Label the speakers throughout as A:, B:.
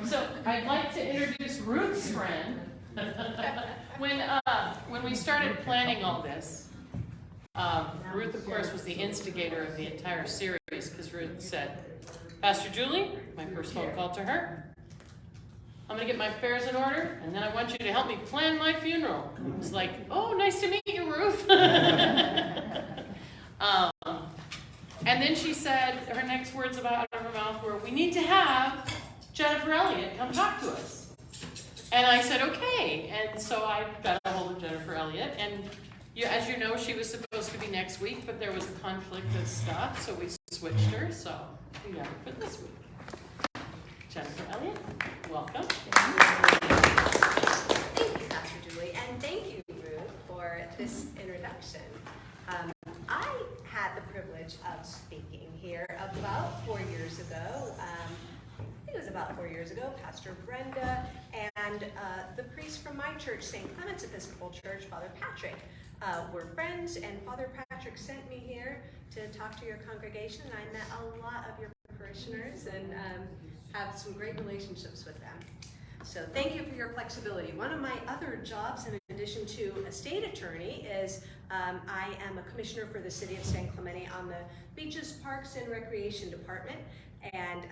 A: So I'd like to introduce Ruth's friend. When we started planning all this, Ruth, of course, was the instigator of the entire series because Ruth said, Pastor Julie, my first phone call to her, I'm going to get my affairs in order, and then I want you to help me plan my funeral. I was like, oh, nice to meet you, Ruth. And then she said, her next words out of her mouth were, we need to have Jennifer Elliot come talk to us. And I said, okay. And so I got a hold of Jennifer Elliot. And as you know, she was supposed to be next week, but there was a conflict of stuff, so we switched her. So we got her for this week. Jennifer Elliot, welcome.
B: Thank you, Pastor Julie, and thank you, Ruth, for this introduction. I had the privilege of speaking here about 4 years ago. I think it was about 4 years ago. Pastor Brenda and the priest from my church, St. Clement's Episcopal Church, Father Patrick, were friends, and Father Patrick sent me here to talk to your congregation. I met a lot of your parishioners and have some great relationships with them. So thank you for your flexibility. One of my other jobs, in addition to a state attorney, is I am a commissioner for the city of San Clemente on the Beaches, Parks, and Recreation Department, and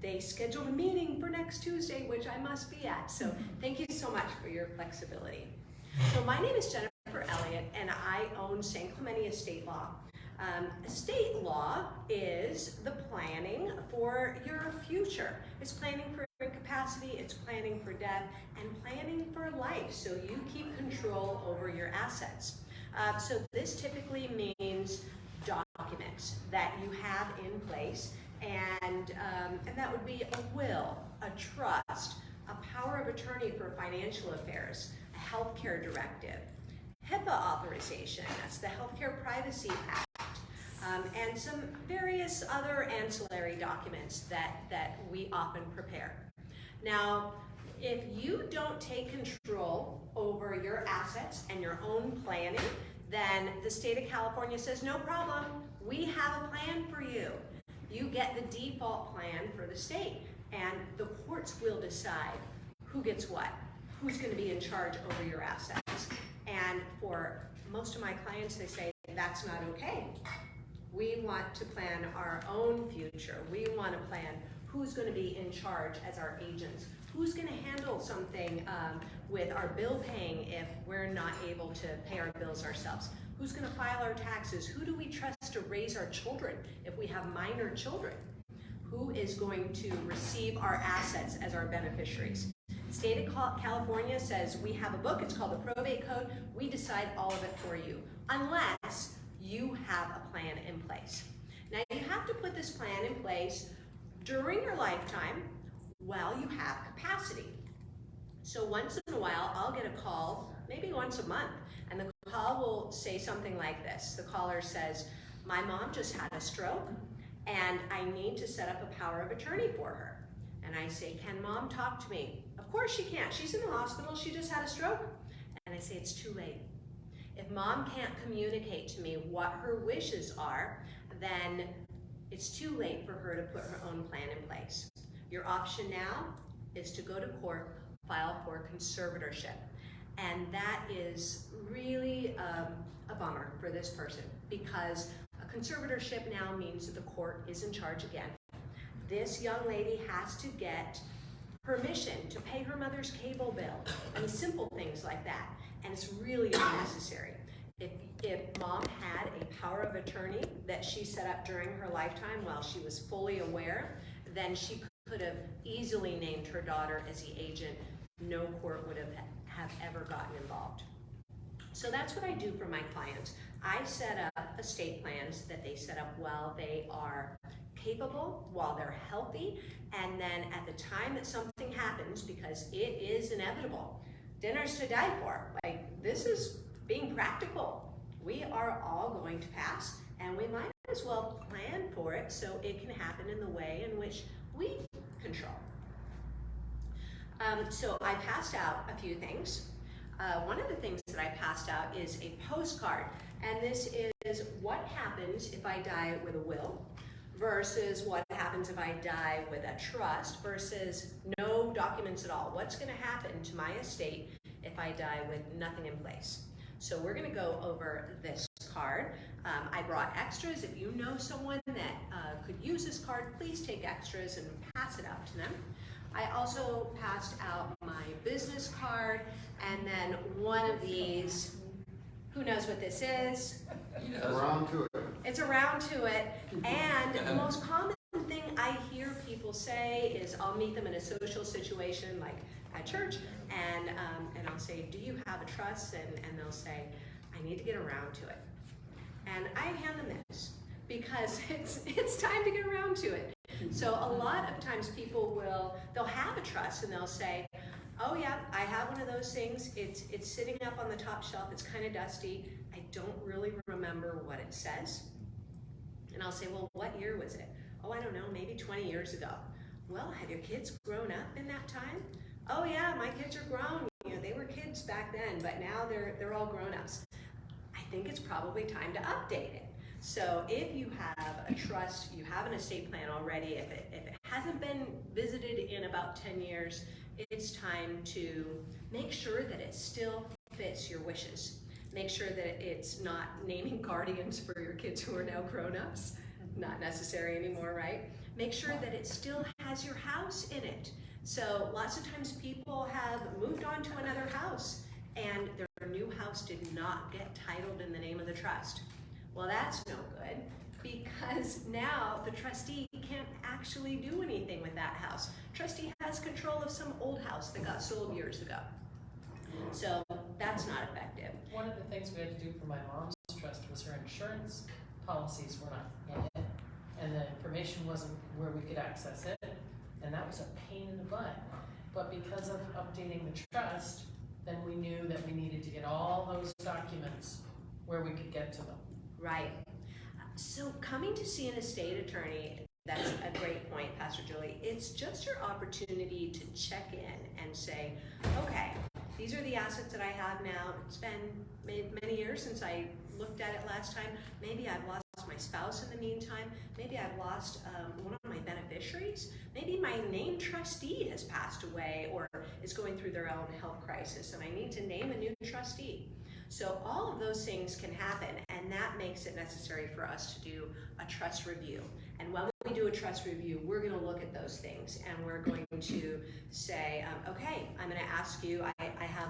B: they scheduled a meeting for next Tuesday, which I must be at. So thank you so much for your flexibility. So my name is Jennifer Elliot, and I own San Clemente Estate Law. Estate law is the planning for your future. It's planning for incapacity, it's planning for death, and planning for life, so you keep control over your assets. So this typically means documents that you have in place, and that would be a will, a trust, a power of attorney for financial affairs, a healthcare directive, HIPAA authorization, that's the Healthcare Privacy Act, and some various other ancillary documents that we often prepare. Now, if you don't take control over your assets and your own planning, then the state of California says, no problem, we have a plan for you. You get the default plan for the state, and the courts will decide who gets what, who's going to be in charge over your assets. And for most of my clients, they say, that's not okay. We want to plan our own future. We want to plan who's going to be in charge as our agents, who's going to handle something with our bill paying if we're not able to pay our bills ourselves, who's going to file our taxes, who do we trust to raise our children if we have minor children, who is going to receive our assets as our beneficiaries. State of California says we have a book, it's called the Probate Code, we decide all of it for you, unless you have a plan in place. Now you have to put this plan in place during your lifetime while you have capacity. So once in a while, I'll get a call, maybe once a month, and the call will say something like this. The caller says, my mom just had a stroke, and I need to set up a power of attorney for her. And I say, can mom talk to me? Of course she can't. She's in the hospital, she just had a stroke. And I say, it's too late. If mom can't communicate to me what her wishes are, then it's too late for her to put her own plan in place. Your option now is to go to court, file for conservatorship. And that is really a bummer for this person, because a conservatorship now means that the court is in charge again. This young lady has to get permission to pay her mother's cable bill. I mean, simple things like that. And it's really unnecessary. If mom had a power of attorney that she set up during her lifetime while she was fully aware, then she could have easily named her daughter as the agent. No court would have ever gotten involved. So that's what I do for my clients. I set up estate plans that they set up while they are capable, while they're healthy, and then at the time that something happens, because it is inevitable, dinner's to die for. Like, this is being practical. We are all going to pass, and we might as well plan for it so it can happen in the way in which we control. So I passed out a few things. One of the things that I passed out is a postcard, and this is what happens if I die with a will, versus what happens if I die with a trust versus no documents at all. What's going to happen to my estate if I die with nothing in place? So we're going to go over this card. I brought extras. If you know someone that could use this card, please take extras and pass it out to them. I also passed out my business card, and then one of these, who knows what this is?
C: Around to it.
B: It's around to it, and the most common thing I hear people say is I'll meet them in a social situation like at church, and I'll say, do you have a trust? And they'll say, I need to get around to it. And I hand them this because it's time to get around to it. So a lot of times people they'll have a trust and they'll say, oh yeah, I have one of those things. It's sitting up on the top shelf. It's kind of dusty. I don't really remember what it says. And I'll say, well, what year was it? Oh, I don't know, maybe 20 years ago. Well, have your kids grown up in that time? Oh yeah, my kids are grown. They were kids back then, but now they're all grown-ups. I think it's probably time to update it. So if you have a trust, you have an estate plan already, if it hasn't been visited in about 10 years, it's time to make sure that it still fits your wishes. Make sure that it's not naming guardians for your kids who are now grown-ups, not necessary anymore, right? Make sure that it still has your house in it. So lots of times people have moved on to another house and their new house did not get titled in the name of the trust. Well, that's no good because now the trustee can't actually do anything with that house. Trustee has control of some old house that got sold years ago. So that's not effective.
A: One of the things we had to do for my mom's trust was her insurance policies were not in it, and the information wasn't where we could access it, and that was a pain in the butt. But because of updating the trust, then we knew that we needed to get all those documents where we could get to them.
B: Right. So coming to see an estate attorney, that's a great point, Pastor Julie. It's just your opportunity to check in and say, okay, these are the assets that I have now. It's been many years since I looked at it last time. Maybe I've lost my spouse in the meantime. Maybe I've lost one of my beneficiaries. Maybe my named trustee has passed away or is going through their own health crisis and I need to name a new trustee. So all of those things can happen, and that makes it necessary for us to do a trust review. And when we do a trust review, we're going to look at those things, and we're going to say, okay, I'm going to ask you. I have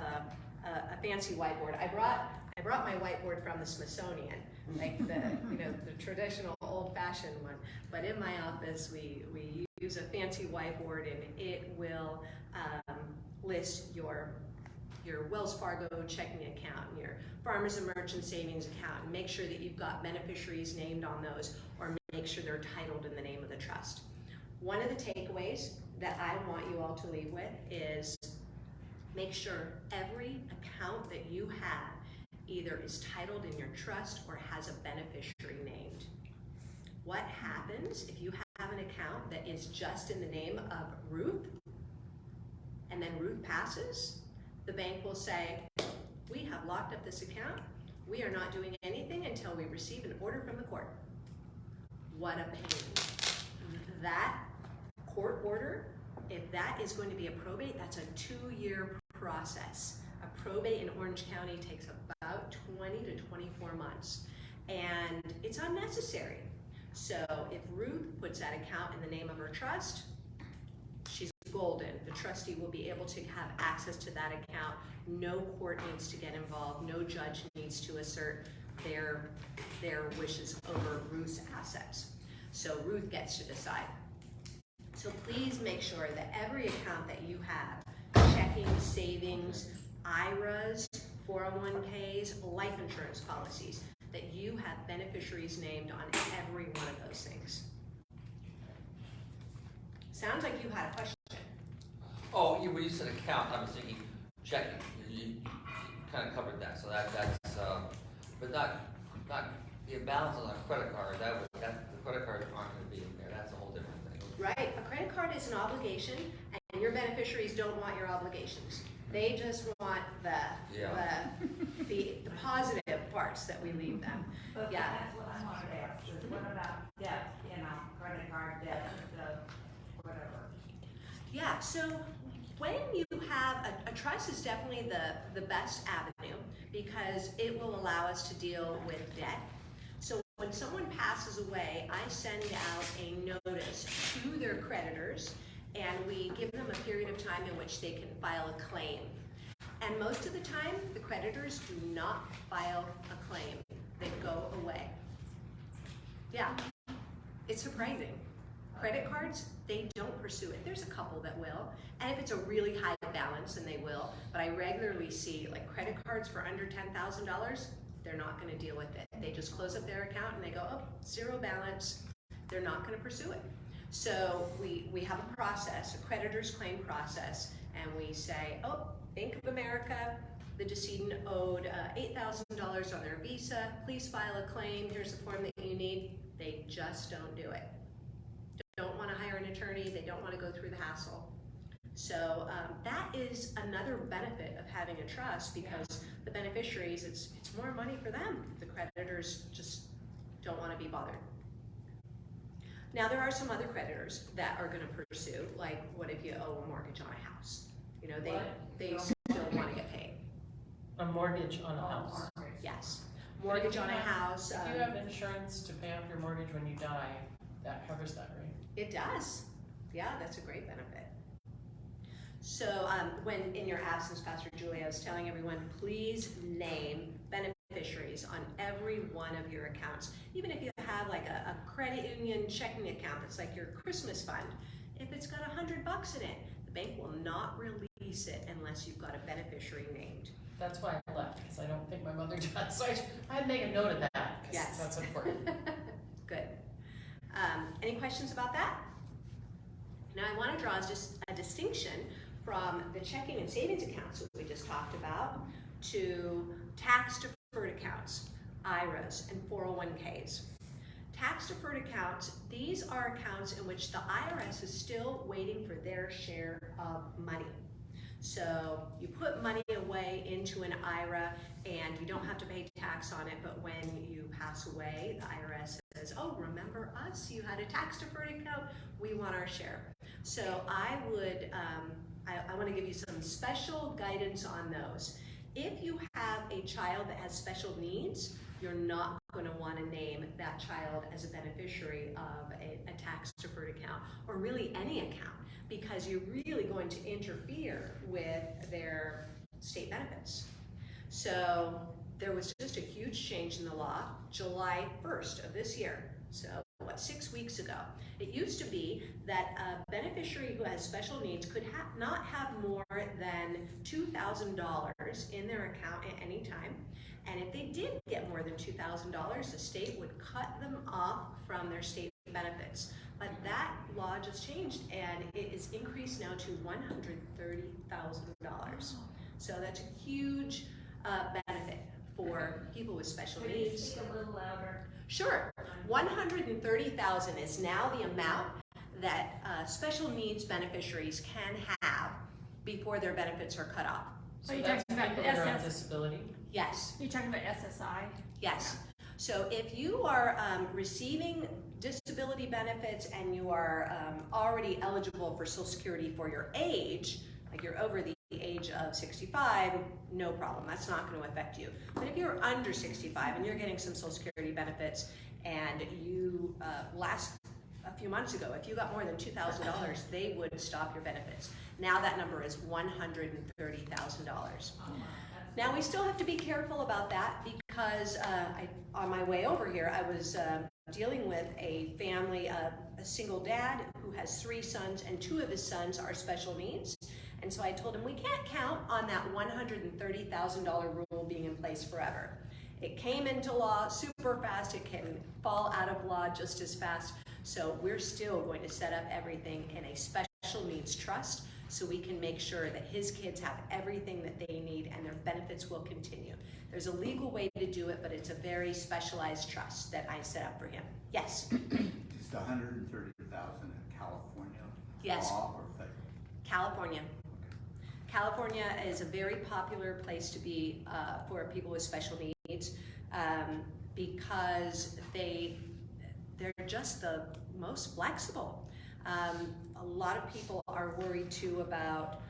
B: a fancy whiteboard. I brought my whiteboard from the Smithsonian, like the traditional old-fashioned one. But in my office, we use a fancy whiteboard, and it will list your Wells Fargo checking account and your Farmers and Merchant Savings account, and make sure that you've got beneficiaries named on those, or make sure they're titled in the name of the trust. One of the takeaways that I want you all to leave with is make sure every account that you have either is titled in your trust or has a beneficiary named. What happens if you have an account that is just in the name of Ruth, and then Ruth passes? The bank will say, we have locked up this account. We are not doing anything until we receive an order from the court. What a pain. That court order, if that is going to be a probate, that's a 2-year process. A probate in Orange County takes about 20 to 24 months, and it's unnecessary. So if Ruth puts that account in the name of her trust, she's golden. The trustee will be able to have access to that account. No court needs to get involved. No judge needs to assert their wishes over Ruth's assets. So Ruth gets to decide. So please make sure that every account that you have, checking, savings, IRAs, 401ks, life insurance policies, that you have beneficiaries named on every one of those things. Sounds like you had a question.
D: Oh, when you said account, I was thinking checking. You kind of covered that, so that's but not the balance on a credit card. The credit cards aren't going to be in there. That's a whole different thing.
B: Right. A credit card is an obligation, and your beneficiaries don't want your obligations. They just want the positive parts that we leave them.
E: But that's what I wanted to ask. Is what about debt?
B: Yeah, so when you have a trust is definitely the best avenue because it will allow us to deal with debt. So when someone passes away, I send out a notice to their creditors and we give them a period of time in which they can file a claim. And most of the time, the creditors do not file a claim. They go away. Yeah, it's surprising. Credit cards, they don't pursue it. There's a couple that will, and if it's a really high balance, then they will. But I regularly see like credit cards for under $10,000, they're not gonna deal with it. They just close up their account and they go, oh, zero balance. They're not gonna pursue it. So we have a process, a creditor's claim process, and we say, oh, Bank of America, the decedent owed $8,000 on their Visa. Please file a claim. Here's the form that you need. They just don't do it. Don't want to hire an attorney. They don't want to go through the hassle. So that is another benefit of having a trust because the beneficiaries, it's more money for them. The creditors just don't want to be bothered. Now there are some other creditors that are going to pursue, like what if you owe a mortgage on a house? You know, they still want to get paid.
A: A mortgage on a house.
B: Yes. Mortgage on a house.
A: If you have insurance to pay off your mortgage when you die, that covers that, right?
B: It does. Yeah, that's a great benefit. So when in your absence, Pastor Julie, I was telling everyone, please name beneficiaries on every one of your accounts. Even if you have like a credit union checking account that's like your Christmas fund, if it's got $100 in it, the bank will not release it unless you've got a beneficiary named.
A: That's why I left, because I don't think my mother does. So I had to make a note of that, because
B: Yes.
A: that's important.
B: Good. Any questions about that? Now I want to draw just a distinction from the checking and savings accounts that we just talked about to tax-deferred accounts, IRAs, and 401ks. Tax-deferred accounts, these are accounts in which the IRS is still waiting for their share of money. So you put money away into an IRA and you don't have to pay tax on it, but when you pass away, the IRS says, oh, remember us? You had a tax-deferred account, we want our share. So I would, I want to give you some special guidance on those. If you have a child that has special needs, you're not going to want to name that child as a beneficiary of a tax-deferred account, or really any account, because you're really going to interfere with their state benefits. So there was just a huge change in the law, July 1st of this year. So what, 6 weeks ago. It used to be that a beneficiary who has special needs could not have more than $2,000 in their account at any time. And if they did get more than $2,000, the state would cut them off from their state benefits. But that law just changed and it is increased now to $130,000. So that's a huge benefit for people with special needs.
E: Speak a little louder.
B: Sure. $130,000 is now the amount that special needs beneficiaries can have before their benefits are cut off.
E: So you're
A: that's
E: talking about
A: people that are on
E: SS
A: disability?
B: Yes.
E: You're talking about SSI?
B: Yes. So if you are receiving disability benefits and you are already eligible for Social Security for your age, like you're over the age of 65, no problem. That's not going to affect you. But if you're under 65 and you're getting some Social Security benefits and you a few months ago, if you got more than $2,000, they would stop your benefits. Now that number is $130,000. Now we still have to be careful about that because on my way over here, I was dealing with a family, a single dad who has 3 sons, and 2 of his sons are special needs. And so I told him we can't count on that $130,000 rule being in place forever. It came into law super fast. It can fall out of law just as fast. So we're still going to set up everything in a special needs trust so we can make sure that his kids have everything that they need and their benefits will continue. There's a legal way to do it, but it's a very specialized trust that I set up for him. Yes?
C: Is the 130,000 in California?
B: Yes.
C: Law or federal?
B: California. California is a very popular place to be for people with special needs because they're just the most flexible. A lot of people are worried too about,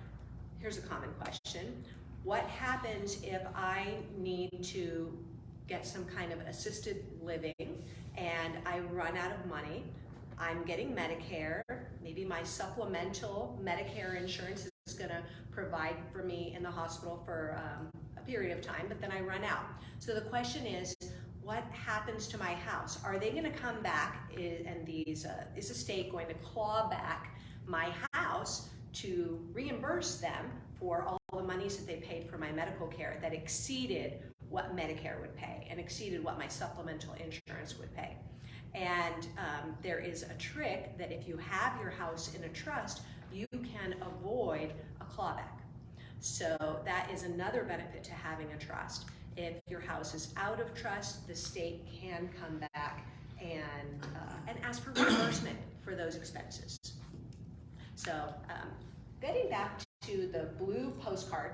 B: here's a common question, what happens if I need to get some kind of assisted living and I run out of money? I'm getting Medicare, maybe my supplemental Medicare insurance is gonna provide for me in the hospital for a period of time, but then I run out. So the question is, what happens to my house? Are they gonna come back and is the state going to claw back my house to reimburse them for all the monies that they paid for my medical care that exceeded what Medicare would pay and exceeded what my supplemental insurance would pay? And there is a trick that if you have your house in a trust, you can avoid a clawback. So that is another benefit to having a trust. If your house is out of trust, the state can come back and ask for reimbursement for those expenses. So getting back to the blue postcard,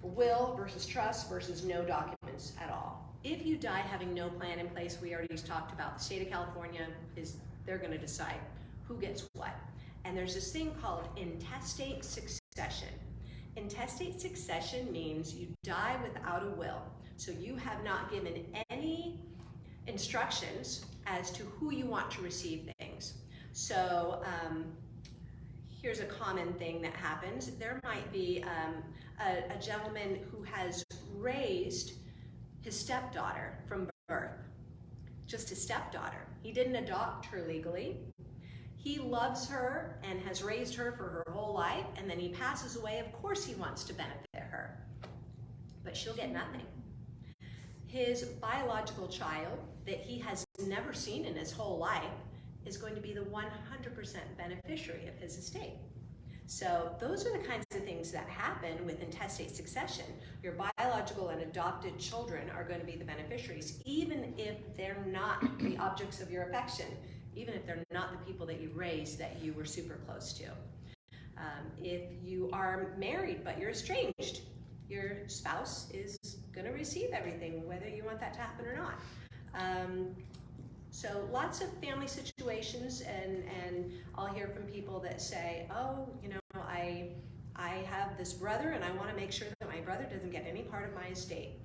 B: will versus trust versus no documents at all. If you die having no plan in place, we already talked about, the state of California they're gonna decide who gets what. And there's this thing called intestate succession. Intestate succession means you die without a will. So you have not given any instructions as to who you want to receive things. So here's a common thing that happens. There might be a gentleman who has raised his stepdaughter from birth, just his stepdaughter. He didn't adopt her legally. He loves her and has raised her for her whole life, and then he passes away. Of course he wants to benefit her, but she'll get nothing. His biological child that he has never seen in his whole life is going to be the 100% beneficiary of his estate. So those are the kinds of things that happen with intestate succession. Your biological and adopted children are going to be the beneficiaries, even if they're not the objects of your affection, even if they're not the people that you raised that you were super close to. If you are married but you're estranged, your spouse is going to receive everything, whether you want that to happen or not. So lots of family situations, and I'll hear from people that say, oh, you know, I have this brother and I want to make sure that my brother doesn't get any part of my estate.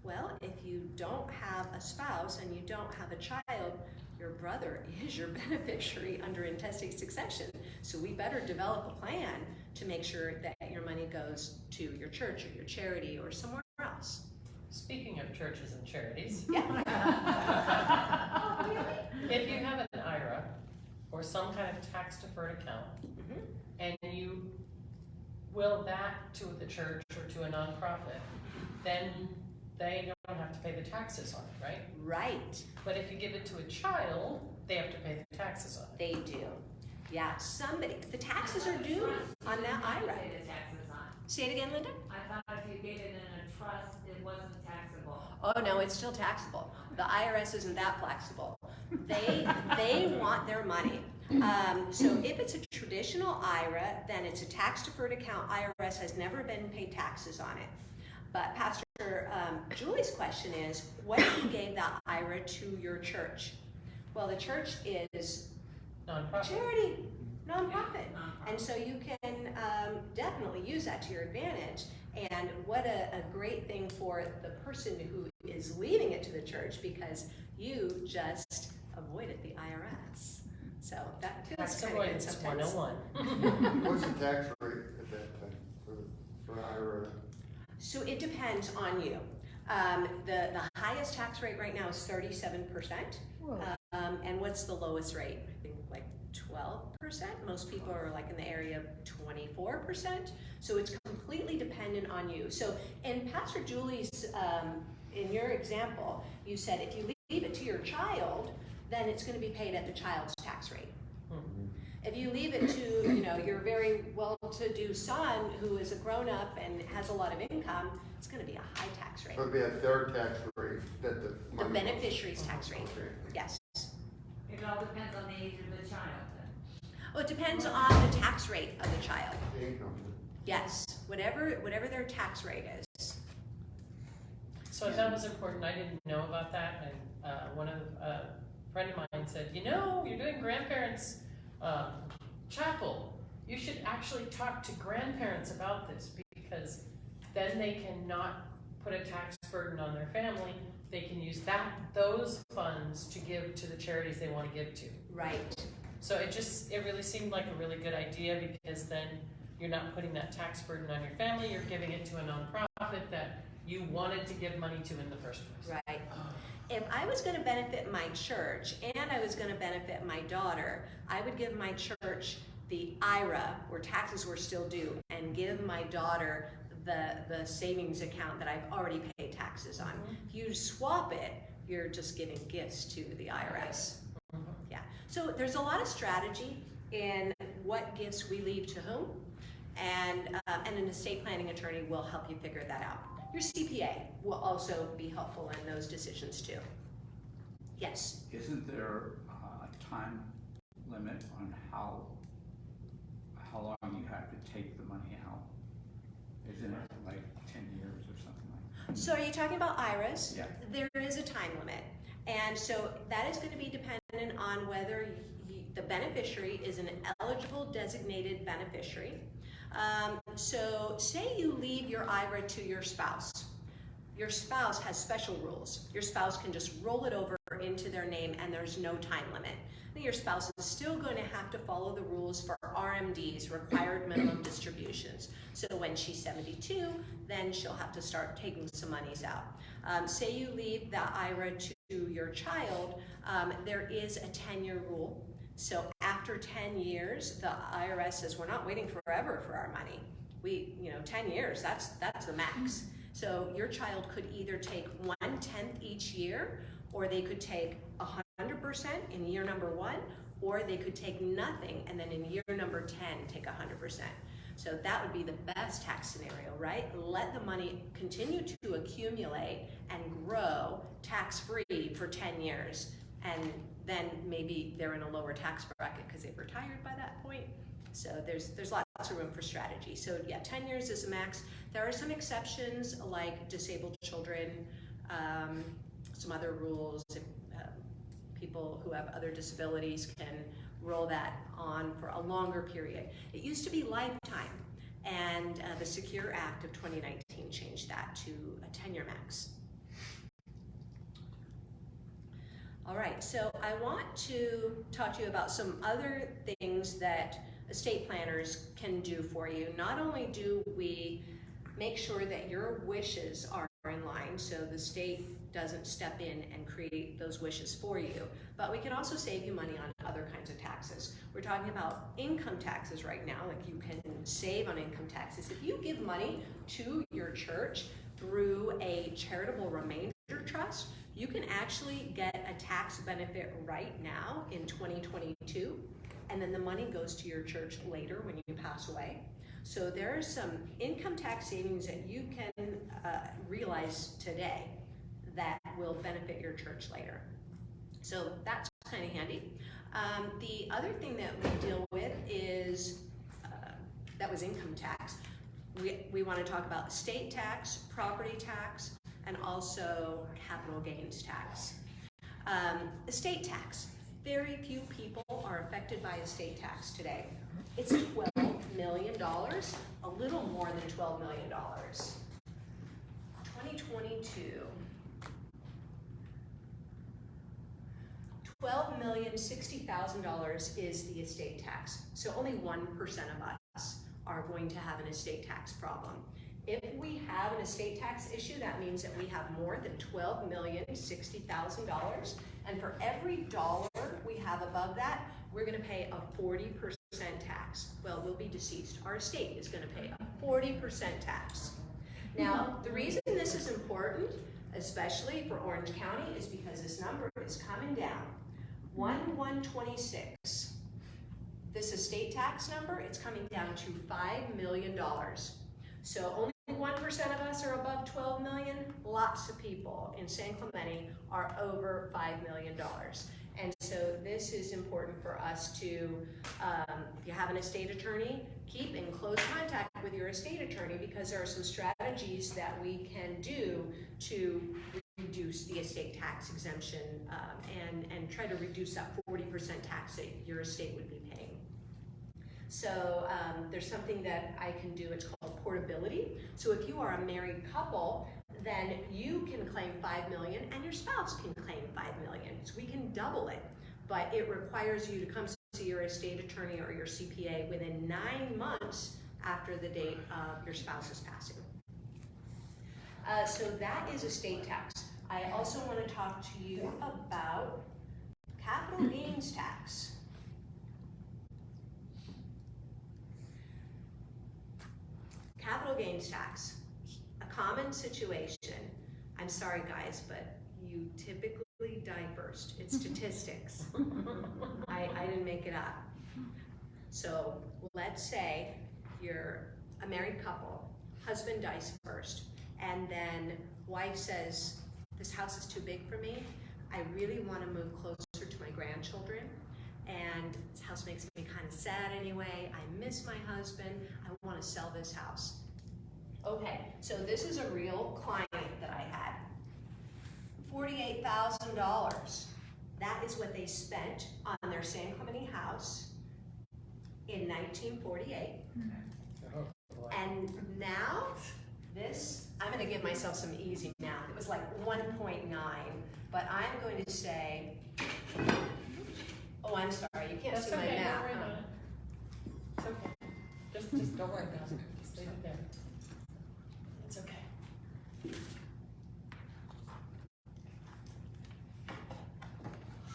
B: Well, if you don't have a spouse and you don't have a child, your brother is your beneficiary under intestate succession. So we better develop a plan to make sure that your money goes to your church or your charity or somewhere else.
A: Speaking of churches and charities,
B: Yeah.
E: Oh, really?
A: if you have an IRA or some kind of tax-deferred account, and you will that to the church or to a nonprofit, then they don't have to pay the taxes on it, right?
B: Right.
A: But if you give it to a child, they have to pay the taxes on it.
B: They do. Yeah, the taxes are due on that IRA.
E: Pay the taxes on.
B: Say it again, Linda?
E: I thought if you gave it in a trust, it wasn't taxable.
B: Oh no, it's still taxable. The IRS isn't that flexible. They want their money. So if it's a traditional IRA, then it's a tax-deferred account. IRS has never been paid taxes on it. But Pastor Julie's question is, what if you gave that IRA to your church? Well, the church is
A: Nonprofit.
B: charity, nonprofit. And so you can definitely use that to your advantage. And what a great thing for the person who is leaving it to the church, because you just avoided the IRS. So that feels
A: Tax
B: kind of good
A: avoidance
B: sometimes.
A: 101.
F: What's the tax rate at that time for IRA?
B: So it depends on you. The highest tax rate right now is 37%. And what's the lowest rate? I think like 12%. Most people are like in the area of 24%. So it's completely dependent on you. So in Pastor Julie's, in your example, you said if you leave it to your child, then it's going to be paid at the child's tax rate. If you leave it to, you know, your very well-to-do son who is a grown-up and has a lot of income, it's going to be a high tax rate.
F: So it'd be at their tax rate that the
B: The
F: money.
B: beneficiary's tax rate.
F: Okay.
B: Yes.
E: It all depends on the age of the child then.
B: Well, it depends on the tax rate of the child.
F: Income.
B: Yes, whatever their tax rate is.
A: So that was important. I didn't know about that, and a friend of mine and said, you know, you're doing grandparents chapel. You should actually talk to grandparents about this, because then they cannot put a tax burden on their family. They can use those funds to give to the charities they want to give to.
B: Right.
A: So it really seemed like a really good idea, because then you're not putting that tax burden on your family. You're giving it to a nonprofit that you wanted to give money to in the first place.
B: Right. If I was going to benefit my church and I was going to benefit my daughter, I would give my church the IRA, where taxes were still due, and give my daughter the savings account that I've already paid taxes on. If you swap it, you're just giving gifts to the IRS. Yeah. So there's a lot of strategy in what gifts we leave to whom, and an estate planning attorney will help you figure that out. Your CPA will also be helpful in those decisions too. Yes?
C: Isn't there a time limit on how long you have to take the money out? Isn't it like 10 years or something like that?
B: So are you talking about IRAs?
C: Yeah.
B: There is a time limit. And so that is going to be dependent on whether the beneficiary is an eligible designated beneficiary. So say you leave your IRA to your spouse. Your spouse has special rules. Your spouse can just roll it over into their name and there's no time limit. Your spouse is still going to have to follow the rules for RMDs, required minimum distributions. So when she's 72, then she'll have to start taking some monies out. Say you leave the IRA to your child, there is a 10-year rule. So after 10 years, the IRS says we're not waiting forever for our money. 10 years, that's the max. So your child could either take 1/10 each year, or they could take 100% in year number 1, or they could take nothing and then in year number 10 take 100%. So that would be the best tax scenario, right? Let the money continue to accumulate and grow tax-free for 10 years, and then maybe they're in a lower tax bracket because they've retired by that point. So there's lots of room for strategy. So yeah, 10 years is a max. There are some exceptions like disabled children, some other rules. People who have other disabilities can roll that on for a longer period. It used to be lifetime, and the Secure Act of 2019 changed that to a 10-year max. All right, so I want to talk to you about some other things that estate planners can do for you. Not only do we make sure that your wishes are in line, so the state doesn't step in and create those wishes for you, but we can also save you money on other kinds of taxes. We're talking about income taxes right now, like you can save on income taxes. If you give money to your church through a charitable remainder trust, you can actually get a tax benefit right now in 2022, and then the money goes to your church later when you pass away. So there are some income tax savings that you can realize today that will benefit your church later. So that's kind of handy. The other thing that we deal with is, that was income tax. We want to talk about estate tax, property tax, and also capital gains tax. Estate tax. Very few people are affected by estate tax today. It's $12 million, a little more than $12 million. 2022. $12,060,000 is the estate tax. So only 1% of us are going to have an estate tax problem. If we have an estate tax issue, that means that we have more than $12,060,000, and for every dollar we have above that, we're going to pay a 40% tax. Well, we'll be deceased. Our estate is going to pay a 40% tax. Now, the reason this is important, especially for Orange County, is because this number is coming down. 1/126. This estate tax number, it's coming down to $5 million. So only 1% of us are above 12 million. Lots of people in San Clemente are over $5 million. And so this is important for us to, if you have an estate attorney, keep in close contact with your estate attorney, because there are some strategies that we can do to reduce the estate tax exemption and try to reduce that 40% tax that your estate would be paying. So there's something that I can do, it's called portability. So if you are a married couple, then you can claim $5 million and your spouse can claim $5 million. So we can double it, but it requires you to come see your estate attorney or your CPA within 9 months after the date of your spouse's passing. So that is estate tax. I also want to talk to you about capital gains tax. Capital gains tax, a common situation. I'm sorry guys, but you typically die first. It's statistics. I didn't make it up. So let's say you're a married couple, husband dies first, and then wife says, this house is too big for me. I really want to move closer to my grandchildren, and this house makes me kind of sad anyway. I miss my husband. I want to sell this house. Okay, so this is a real client that I had. $48,000. That is what they spent on their San Clemente house in 1948. And now, this, I'm going to give myself some easy math. It was like 1.9, but I'm going to say, oh, I'm sorry, you can't
A: That's
B: see my
A: okay,
B: math.
A: don't worry about it. It's okay. Just don't worry about it. Just leave it there. It's okay.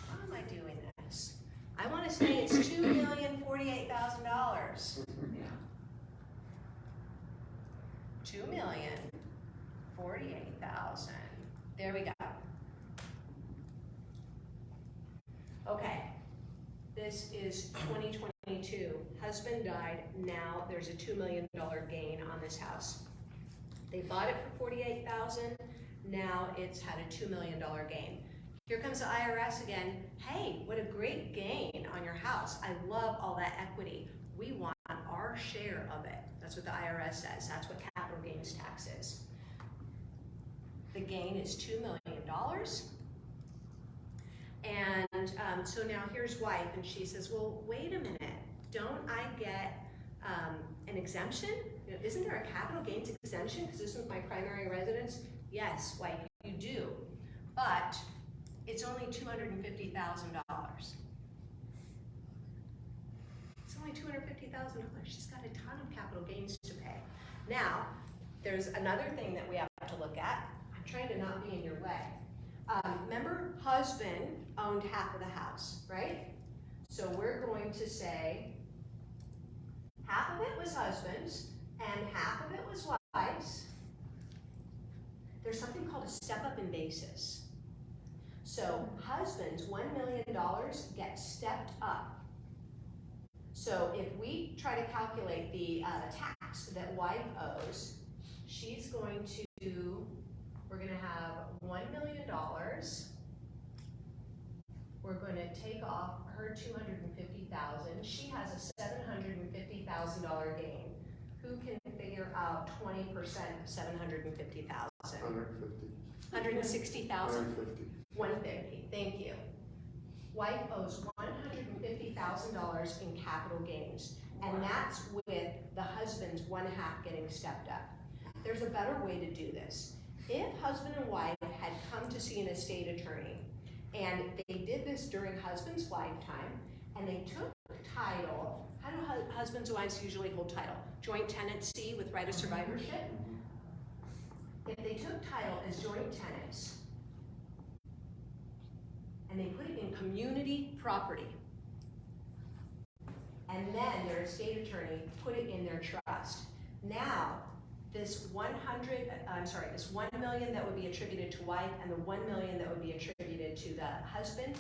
B: How am I doing this? I want to say it's $2,048,000. $2,048,000. There we go. Okay. This is 2022. Husband died. Now there's a $2 million gain on this house. They bought it for $48,000. Now it's had a $2 million gain. Here comes the IRS again. Hey, what a great gain on your house. I love all that equity. We want our share of it. That's what the IRS says. That's what capital gains tax is. The gain is $2 million. And so now here's wife, and she says, well, wait a minute. Don't I get an exemption? You know, isn't there a capital gains exemption because this is my primary residence? Yes, wife, you do. But it's only $250,000. It's only $250,000. She's got a ton of capital gains to pay. Now, there's another thing that we have to look at. I'm trying to not be in your way. Remember, husband owned half of the house, right? So we're going to say half of it was husband's and half of it was wife's. There's something called a step-up in basis. So husband's $1 million gets stepped up. So if we try to calculate the tax that wife owes, she's going to, we're going to have $1 million. We're going to take off her $250,000. She has a $750,000 gain. Who can figure out 20% of $750,000?
F: 150.
B: $160,000?
F: 150.
B: 150. Thank you. Wife owes $150,000 in capital gains, and that's with the husband's 1/2 getting stepped up. There's a better way to do this. If husband and wife had come to see an estate attorney, and they did this during husband's lifetime, and they took title, how do husbands and wives usually hold title? Joint tenancy with right of survivorship? If they took title as joint tenants, and they put it in community property, and then their estate attorney put it in their trust. Now, this $1 million that would be attributed to wife and the $1 million that would be attributed to the husband,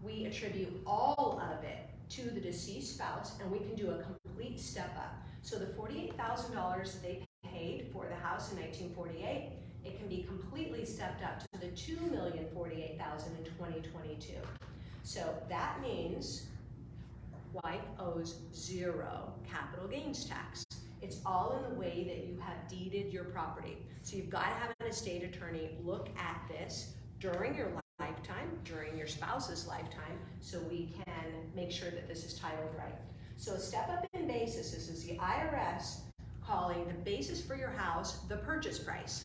B: we attribute all of it to the deceased spouse, and we can do a complete step up. So the $48,000 that they paid for the house in 1948, it can be completely stepped up to the $2,048,000 in 2022. So that means wife owes 0 capital gains tax. It's all in the way that you have deeded your property. So you've got to have an estate attorney look at this during your lifetime, during your spouse's lifetime, so we can make sure that this is titled right. So a step up in basis, this is the IRS calling the basis for your house the purchase price.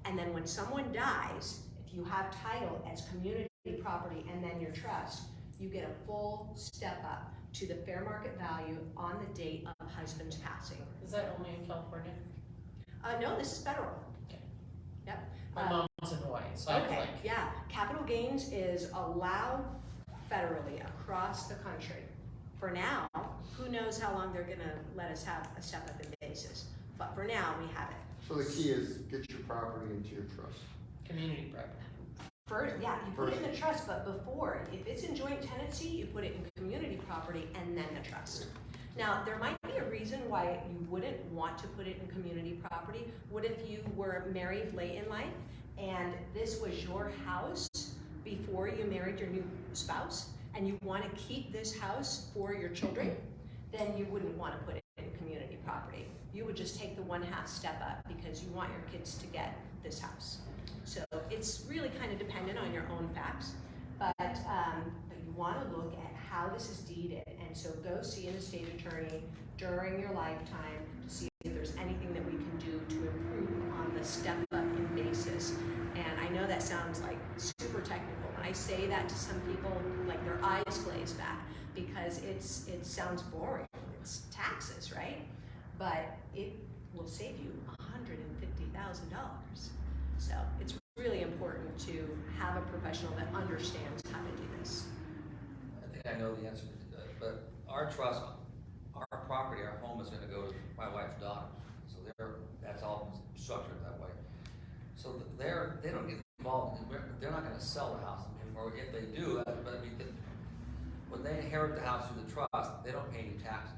B: And then when someone dies, if you have title as community property and then your trust, you get a full step up to the fair market value on the date of husband's passing.
A: Is that only in California?
B: No, this is federal.
A: Okay.
B: Yep.
A: My mom's in Hawaii, so I
B: Okay,
A: like.
B: yeah. Capital gains is allowed federally across the country. For now, who knows how long they're gonna let us have a step up in basis. But for now, we have it.
F: So the key is get your property into your trust.
A: Community property.
B: First, yeah, you put it in the trust, but before, if it's in joint tenancy, you put it in community property and then the trust. Now, there might be a reason why you wouldn't want to put it in community property. What if you were married late in life and this was your house before you married your new spouse and you want to keep this house for your children? Then you wouldn't want to put it in community property. You would just take the 1/2 step up because you want your kids to get this house. So it's really kind of dependent on your own facts, but you want to look at how this is deeded, and so go see an estate attorney during your lifetime to see if there's anything that we can do to improve on the step up in basis. And I know that sounds like super technical. When I say that to some people, like their eyes glaze back because it sounds boring. It's taxes, right? But it will save you $150,000. So it's really important to have a professional that understands how to do this.
D: I think I know the answer to that, but our trust, our property, our home is gonna go to my wife's daughter. So that's all structured that way. So they don't get involved, they're not gonna sell the house, or if they do, but I mean, when they inherit the house through the trust, they don't pay any taxes.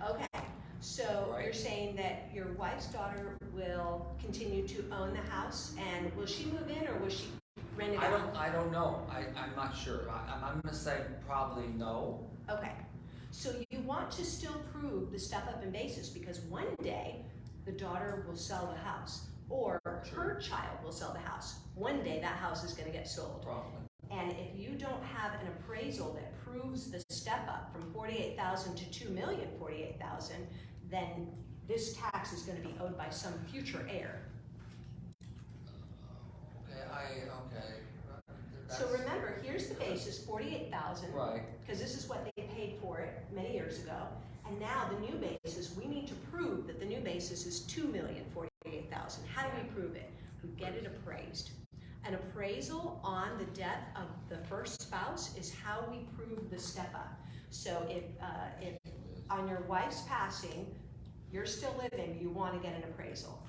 B: Okay, so
D: Right.
B: you're saying that your wife's daughter will continue to own the house, and will she move in or will she rent it out?
D: I don't know, I'm not sure, I'm gonna say probably no.
B: Okay, so you want to still prove the step up in basis because one day the daughter will sell the house or her child will sell the house. One day that house is gonna get sold.
D: Probably.
B: And if you don't have an appraisal that proves the step up from $48,000 to $2,048,000, then this tax is gonna be owed by some future heir.
D: Okay.
B: So remember, here's the basis, $48,000.
D: Right.
B: Because this is what they paid for it many years ago. And now the new basis, we need to prove that the new basis is $2,048,000. How do we prove it? We get it appraised. An appraisal on the death of the first spouse is how we prove the step up. So if on your wife's passing, you're still living, you want to get an appraisal.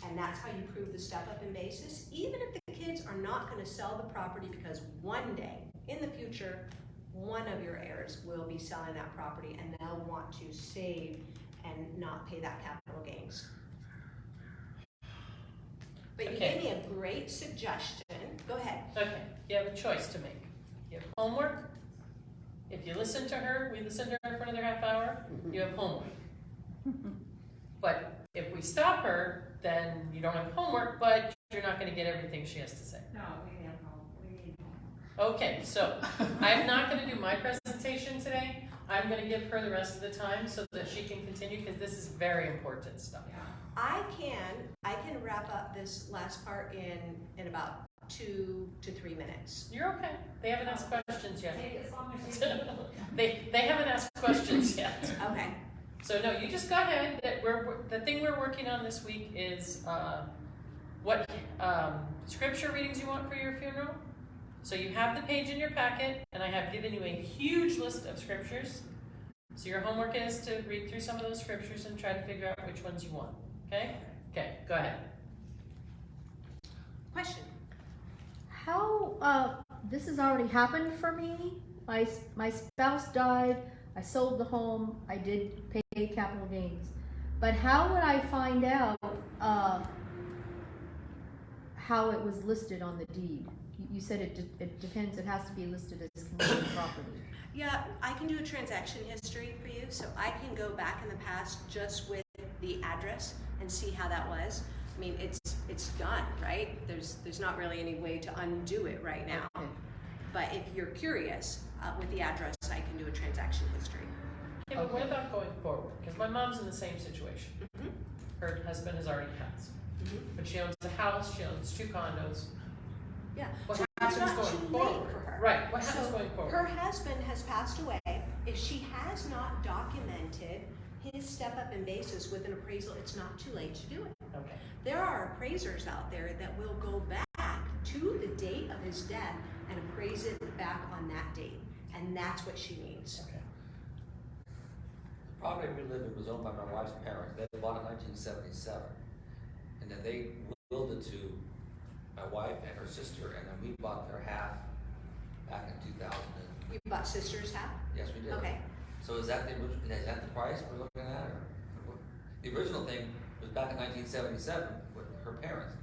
B: And that's how you prove the step up in basis, even if the kids are not going to sell the property because one day in the future, one of your heirs will be selling that property and they'll want to save and not pay that capital gains. But you gave me a great suggestion. Go ahead.
A: Okay, you have a choice to make. You have homework. If you listen to her, we listen to her for another half hour, you have homework. But if we stop her, then you don't have homework, but you're not gonna get everything she has to say.
E: No, we need home, we need home.
A: Okay, so I'm not gonna do my presentation today. I'm gonna give her the rest of the time so that she can continue, because this is very important stuff.
E: Yeah.
B: I can wrap up this last part in about 2 to 3 minutes.
A: You're okay. They haven't asked questions yet.
E: Take as long as you need.
A: They haven't asked questions yet.
B: Okay.
A: So no, you just go ahead. The thing we're working on this week is what scripture readings you want for your funeral. So you have the page in your packet, and I have given you a huge list of scriptures. So your homework is to read through some of those scriptures and try to figure out which ones you want. Okay? Okay, go ahead.
B: Question.
G: How, this has already happened for me. My spouse died, I sold the home, I did pay capital gains. But how would I find out how it was listed on the deed? You said it depends, it has to be listed as community property.
B: Yeah, I can do a transaction history for you, so I can go back in the past just with the address and see how that was. I mean, it's done, right? There's not really any way to undo it right now.
G: Okay.
B: But if you're curious, with the address, I can do a transaction history.
A: Yeah, but what about going forward? Because my mom's in the same situation.
B: Mhm.
A: Her husband has already passed,
B: Mhm.
A: but she owns a house, she owns 2 condos.
B: Yeah.
A: What
B: So
A: happens
B: it's not
A: going
B: too late
A: forward?
B: for her.
A: Right, what happens
B: So
A: going forward?
B: her husband has passed away. If she has not documented his step-up in basis with an appraisal, it's not too late to do it.
A: Okay.
B: There are appraisers out there that will go back to the date of his death and appraise it back on that date. And that's what she needs.
A: Okay.
D: The property we lived in was owned by my wife's parents. They bought it in 1977. And then they willed it to my wife and her sister, and then we bought their half back in 2000.
B: You bought sister's half?
D: Yes, we did.
B: Okay.
D: So is that the price we're looking at, or what? The original thing was back in 1977 with her parents.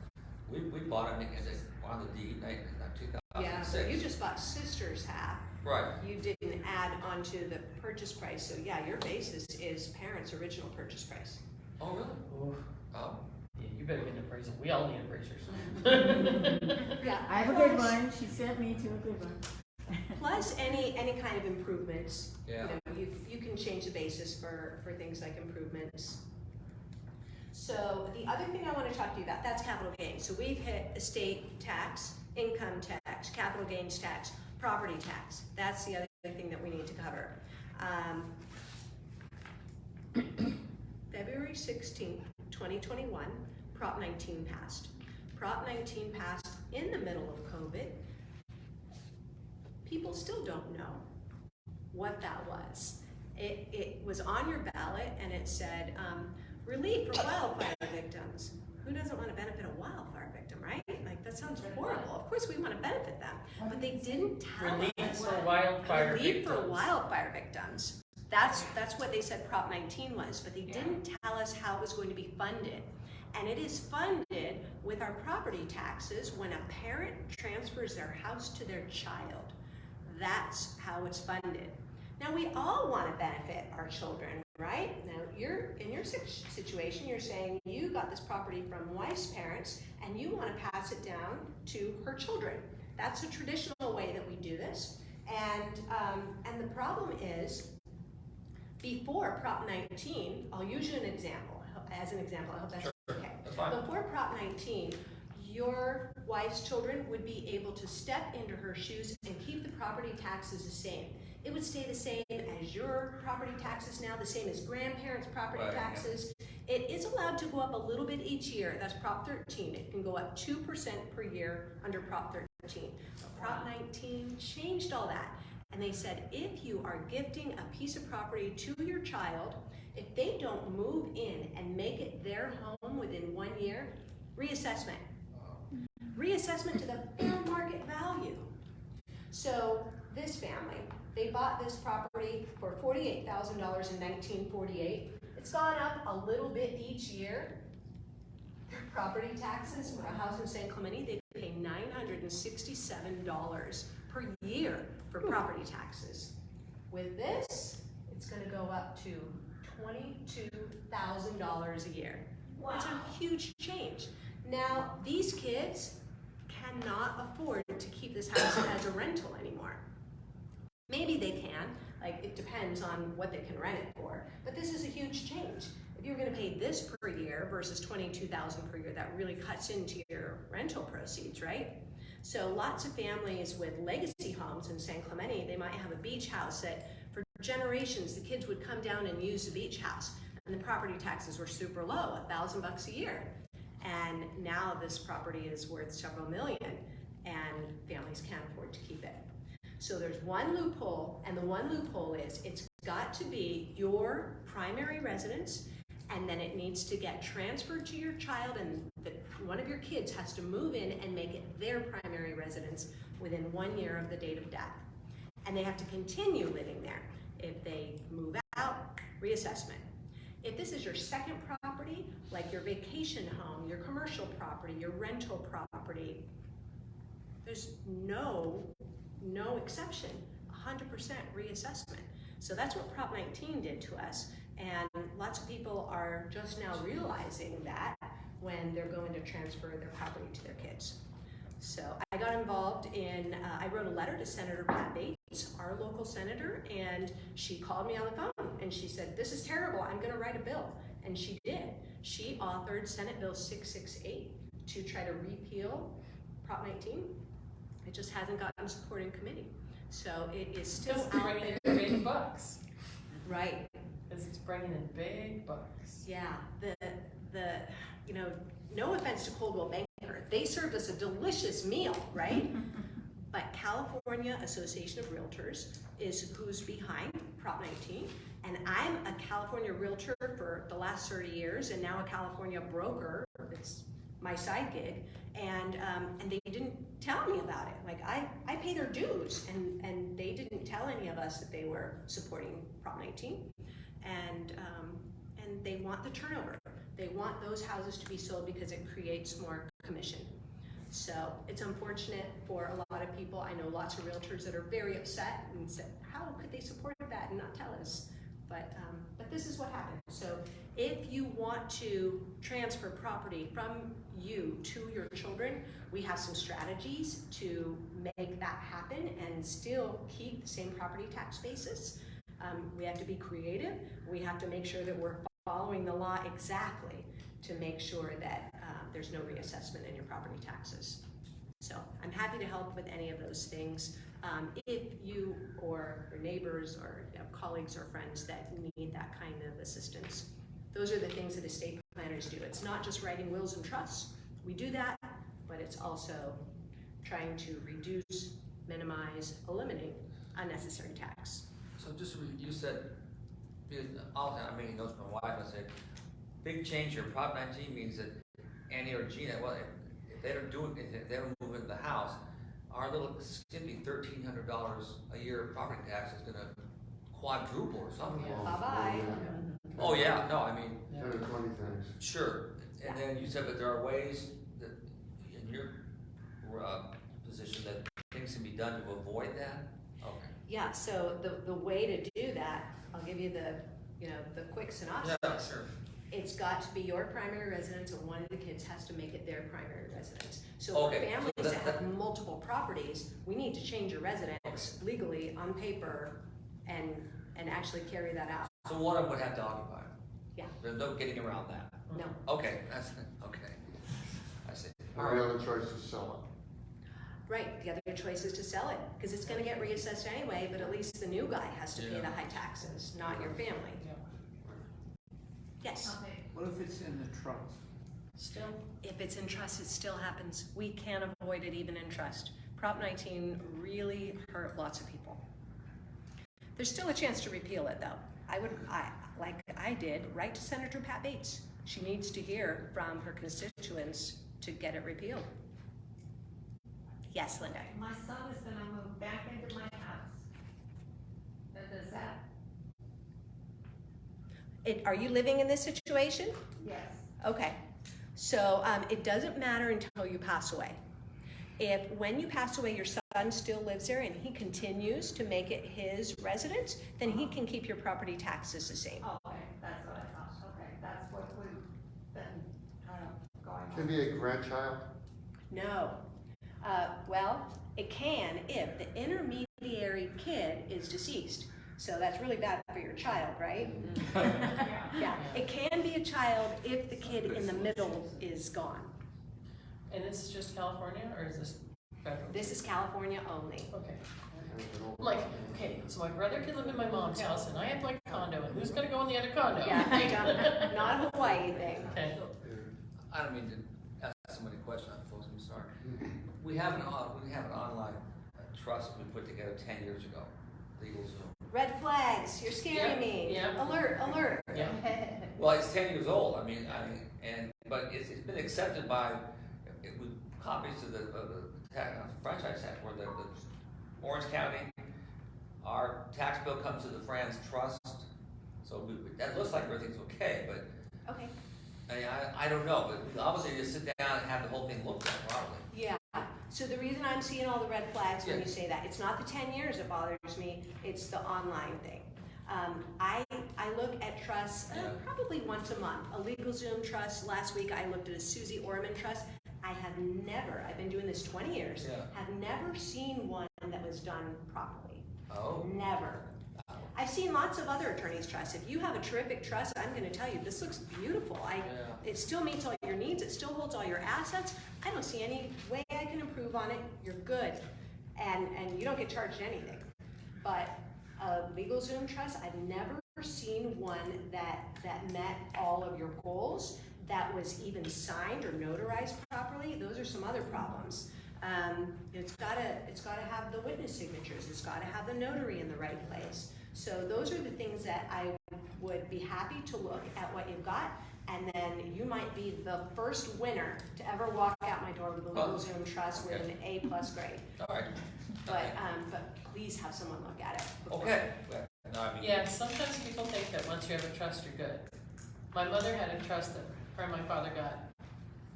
D: We bought it and it's on the deed in 2006.
B: Yeah, so you just bought sister's half.
D: Right.
B: You didn't add onto the purchase price, so yeah, your basis is parents' original purchase price.
D: Oh, really?
A: Oof.
D: Oh.
A: Yeah, you better get an appraisal. We all need appraisers.
B: Yeah.
H: I have a good one. She sent me to a good one.
B: Plus any kind of improvements.
D: Yeah.
B: You know, you can change the basis for things like improvements. So the other thing I want to talk to you about, that's capital gains. So we've hit estate tax, income tax, capital gains tax, property tax. That's the other thing that we need to cover. February 16th, 2021, Prop 19 passed. Prop 19 passed in the middle of COVID. People still don't know what that was. It was on your ballot and it said, relief for wildfire victims. Who doesn't want to benefit a wildfire victim, right? Like, that sounds horrible. Of course we want to benefit them, but they didn't tell
A: Relief
B: us.
A: for wildfire
B: Relief
A: victims.
B: for wildfire victims. That's what they said Prop 19 was, but they didn't tell us how it was going to be funded. And it is funded with our property taxes when a parent transfers their house to their child. That's how it's funded. Now, we all want to benefit our children, right? Now, in your situation, you're saying you got this property from wife's parents and you want to pass it down to her children. That's a traditional way that we do this. And the problem is, before Prop 19, I'll use you as an example. I hope that's okay.
D: That's fine.
B: Before Prop 19, your wife's children would be able to step into her shoes and keep the property taxes the same. It would stay the same as your property taxes now, the same as grandparents' property
D: Right,
B: taxes. Yeah. It is allowed to go up a little bit each year. That's Prop 13. It can go up 2% per year under Prop 13. But Prop 19 changed all that. And they said, if you are gifting a piece of property to your child, if they don't move in and make it their home within 1 year, reassessment. Reassessment to the fair market value. So this family, they bought this property for $48,000 in 1948. It's gone up a little bit each year. Their property taxes for a house in San Clemente, they pay $967 per year for property taxes. With this, it's going to go up to $22,000 a year. Wow. That's a huge change. Now, these kids cannot afford to keep this house as a rental anymore. Maybe they can, like it depends on what they can rent it for, but this is a huge change. If you're going to pay this per year versus $22,000 per year, that really cuts into your rental proceeds, right? So lots of families with legacy homes in San Clemente, they might have a beach house that for generations the kids would come down and use the beach house, and the property taxes were super low, $1,000 a year. And now this property is worth several million, and families can't afford to keep it. So there's one loophole, and the one loophole is it's got to be your primary residence, and then it needs to get transferred to your child, and one of your kids has to move in and make it their primary residence within 1 year of the date of death. And they have to continue living there. If they move out, reassessment. If this is your second property, like your vacation home, your commercial property, your rental property, there's no exception. 100% reassessment. So that's what Prop 19 did to us. And lots of people are just now realizing that when they're going to transfer their property to their kids. So I got involved in, I wrote a letter to Senator Pat Bates, our local senator, and she called me on the phone and she said, this is terrible, I'm gonna write a bill. And she did. She authored Senate Bill 668 to try to repeal Prop 19. It just hasn't gotten support in committee. So it is still
A: It's
B: out
A: bringing
B: there.
A: in big bucks.
B: Right.
A: Because it's bringing in big bucks.
B: Yeah, you know, no offense to Coldwell Banker, they served us a delicious meal, right? But California Association of Realtors is who's behind Prop 19, and I'm a California realtor for the last 30 years, and now a California broker. It's my side gig, and they didn't tell me about it. Like I pay their dues, and they didn't tell any of us that they were supporting Prop 19, and they want the turnover. They want those houses to be sold because it creates more commission. So it's unfortunate for a lot of people. I know lots of realtors that are very upset and said, how could they support that and not tell us? But this is what happened. So if you want to transfer property from you to your children, we have some strategies to make that happen and still keep the same property tax basis. We have to be creative. We have to make sure that we're following the law exactly to make sure that there's no reassessment in your property taxes. So I'm happy to help with any of those things. If you or your neighbors or colleagues or friends that need that kind of assistance, those are the things that estate planners do. It's not just writing wills and trusts. We do that, but it's also trying to reduce, minimize, eliminate unnecessary tax.
D: So just, you said, I'm making notes with my wife, I said, big change here, Prop 19 means that Annie or Gina, well, if they don't do it, if they don't move into the house, our little skimpy $1,300 a year property tax is gonna quadruple or something.
A: Yeah.
B: Bye-bye.
D: Oh, yeah, no, I mean,
F: 10 or 20 things.
D: sure, and then you said that there are ways that, in your position, that things can be done to avoid that? Okay.
B: Yeah, so the way to do that, I'll give you the quick synopsis.
D: Yeah, sure.
B: It's got to be your primary residence, and one of the kids has to make it their primary residence. So for
D: Okay,
B: families
D: so
B: that have multiple properties, we need to change your residence legally on paper and actually carry that out.
D: So one of them would have to occupy.
B: Yeah.
D: There's no getting around that.
B: No.
D: Okay, that's, okay. I see.
F: Or the other choice is sell
B: Right, the other choice is to sell it, because it's gonna get reassessed anyway, but at least the new guy has to pay
D: Yeah.
B: the high taxes, not your family. Yes,
E: Okay.
C: What if it's in the trust?
A: Still,
B: if it's in trust, it still happens. We can't avoid it even in trust. Prop 19 really hurt lots of people. There's still a chance to repeal it though. Like I did, write to Senator Pat Bates. She needs to hear from her constituents to get it repealed. Yes, Linda.
E: My son is gonna move back into my house. Does that?
B: Are you living in this situation?
E: Yes.
B: Okay, so it doesn't matter until you pass away. If when you pass away, your son still lives there and he continues to make it his residence, then he can keep your property taxes the same.
E: Oh, okay, that's what I thought. Okay, that's what we've been kind of going on.
F: Can be a grandchild.
B: No. Well, it can if the intermediary kid is deceased. So that's really bad for your child, right? Yeah, it can be a child if the kid in the middle is gone.
A: and this is just California, or is this federal?
B: This is California only.
A: Okay. Like, okay, so my brother can live in my mom's house, and I have my condo, and who's gonna go in the other condo?
B: Yeah, not a Hawaii thing.
A: Okay.
D: I don't mean to ask so many questions, folks, I'm sorry. We have an online trust we put together 10 years ago, LegalZoom.
B: Red flags, you're scaring
A: Yeah,
B: me.
A: yeah.
B: Alert, alert.
A: Yeah.
D: Well, it's 10 years old, but it's been accepted by, with copies to the franchise tax, where the Orange County, our tax bill comes to the Fran's trust, so that looks like everything's okay, but
B: Okay.
D: I don't know, but obviously you sit down and have the whole thing looked at probably.
B: Yeah, So the reason I'm seeing all the red flags when
D: Yeah.
B: you say that, it's not the 10 years that bothers me, it's the online thing. I look at trusts probably once a month. A LegalZoom trust, last week I looked at a Susie Orman trust. I've been doing this 20 years, have never seen one that was done properly.
D: Oh.
B: Never. I've seen lots of other attorneys' trusts. If you have a terrific trust, I'm going to tell you, this looks beautiful. It still meets all your needs. It still holds all your assets. I don't see any way I can improve on it. You're good. And you don't get charged anything. But a LegalZoom trust, I've never seen one that met all of your goals, that was even signed or notarized properly. Those are some other problems. It's gotta have the witness signatures. It's gotta have the notary in the right place. So those are the things that I would be happy to look at what you've got, and then you might be the first winner to ever walk out my door with a LegalZoom trust with an A+ grade.
D: All right.
B: But please have someone look at it.
D: Okay. No, I mean,
A: Yeah, sometimes people think that once you have a trust, you're good. My mother had a trust that her and my father got,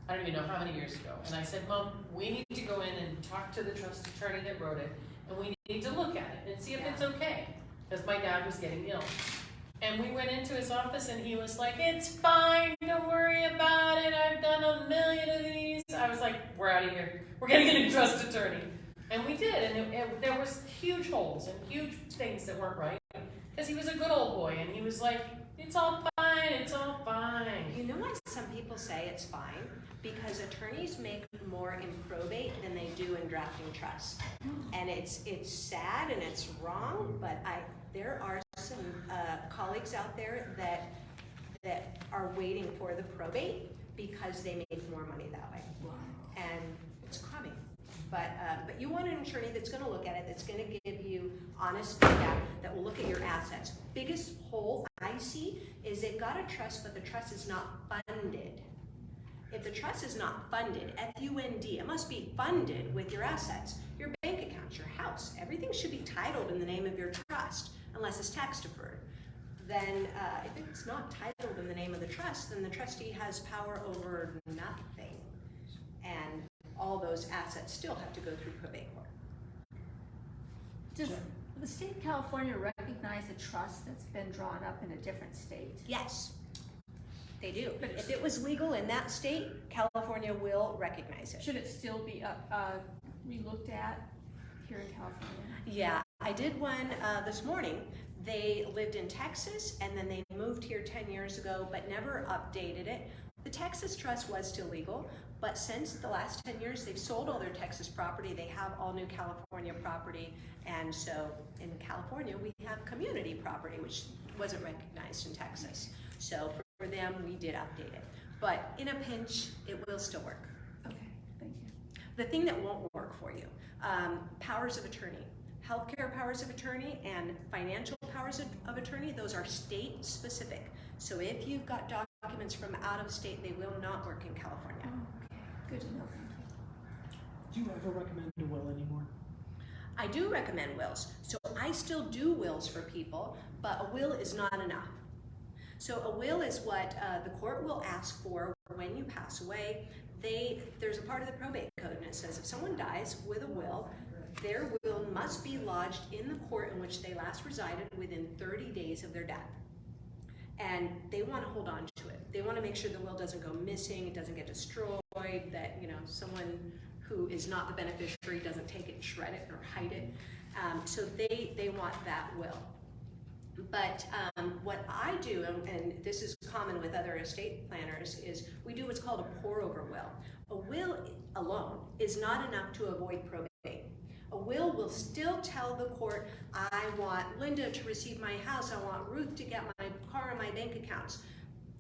A: I don't even know how many years ago. And I said, Mom, we need to go in and talk to the trust attorney that wrote it, and we need to look at it and see if it's okay. Because my dad was getting ill. And we went into his office and he was like, it's fine, don't worry about it, I've done a million of these. I was like, we're out of here. We're gonna get a trust attorney. And we did, and there was huge holes and huge things that weren't right. Because he was a good old boy, and he was like, it's all fine, it's all fine.
B: You know why some people say it's fine? Because attorneys make more in probate than they do in drafting trusts. And it's sad and it's wrong, but there are some colleagues out there that are waiting for the probate because they make more money that way. And it's crummy. But you want an attorney that's going to look at it, that's going to give you honest feedback, that will look at your assets. Biggest hole I see is they've got a trust, but the trust is not funded. If the trust is not funded, F-U-N-D, it must be funded with your assets, your bank accounts, your house. Everything should be titled in the name of your trust, unless it's tax deferred. Then if it's not titled in the name of the trust, then the trustee has power over nothing. And all those assets still have to go through probate court.
H: Does the state of California recognize a trust that's been drawn up in a different state?
B: Yes, they do. If it was legal in that state, California will recognize it.
H: Should it still be re-looked at here in California?
B: Yeah, I did one this morning. They lived in Texas and then they moved here 10 years ago but never updated it. The Texas trust was still legal, but since the last 10 years, they've sold all their Texas property. They have all new California property. And so in California, we have community property, which wasn't recognized in Texas. So for them, we did update it. But in a pinch, it will still work.
H: Okay, thank you.
B: The thing that won't work for you, powers of attorney. Healthcare powers of attorney and financial powers of attorney, those are state specific. So if you've got documents from out of state, they will not work in California.
H: Okay, good to know, thank you.
I: Do you ever recommend a will anymore?
B: I do recommend wills. So I still do wills for people, but a will is not enough. So a will is what the court will ask for when you pass away. There's a part of the probate code and it says if someone dies with a will, their will must be lodged in the court in which they last resided within 30 days of their death. And they want to hold on to it. They want to make sure the will doesn't go missing, it doesn't get destroyed, that someone who is not the beneficiary doesn't take it and shred it or hide it. So they want that will. But what I do, and this is common with other estate planners, is we do what's called a pour-over will. A will alone is not enough to avoid probate. A will still tell the court, I want Linda to receive my house, I want Ruth to get my car and my bank accounts.